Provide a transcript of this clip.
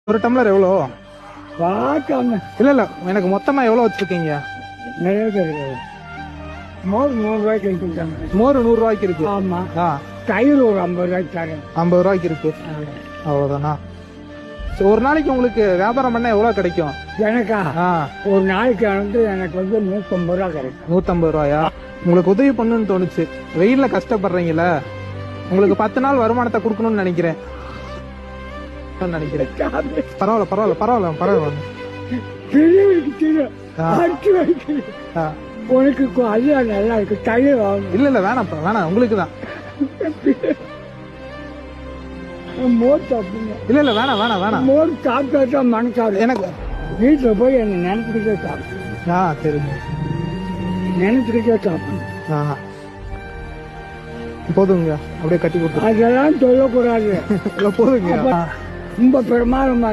ஒரு டம்ளர் எவ்வளோ? பார்க்காம இல்ல எனக்கு மொத்தமா எவ்வளோ வச்சிருக்கீங்க? நிறைய பேர் மோர் 100 ரூபாய்க்கு கொடுத்தாங்க. மோர் 100 ரூபாய்க்கு இருக்கு. ஆமா. ஆ, தயிர் ஒரு 50 ரூபாய்க்கு தரேன். 50 ரூபாய்க்கு இருக்கு. அவ்வளவுதானா? சரி, ஒரு நாளைக்கு உங்களுக்கு வியாபாரம் பண்ண எவ்வளவு கிடைக்கும்? எனக்கா ஆ, ஒரு நாளைக்கு எனக்கு 150 ரூபா கிடைக்கும். 150 ரூபாயா? உங்களுக்கு உதவி பண்ணணும்னு தோணுச்சு. வெயில்ல கஷ்டப்படுறீங்கல்ல, உங்களுக்கு 10 நாள் வருமானத்தை கொடுக்கணும்னு நினைக்கிறேன். பரவாயில்ல பரவாயில்ல பரவாயில்ல பரவாயில்ல. பெரியவருக்கு தெரியும். ஆ. அடுத்து வைக்கிறேன். ஆ, உனக்கு அது நல்லா இருக்கு. தயிர் வாங்கணும். இல்ல வேணாம்ப்பா, வேணாம், உங்களுக்கு தான். மோர் சாப்பிடுங்க. இல்ல வேணாம் வேணாம் வேணாம். மோர் சாப்பிட்டா தான் மனசாரு. எனக்கு வீட்டுல போய் என்ன நினைச்சுக்கிட்டே சாப்பிடணும். சரிங்க. நினைச்சுக்கிட்டே சாப்பிடணும். ஆ, போதுங்க, அப்படியே கட்டி கொடுத்து. அதெல்லாம் சொல்லக்கூடாது. இல்ல போதுங்க. ரொம்ப பிரமாதமா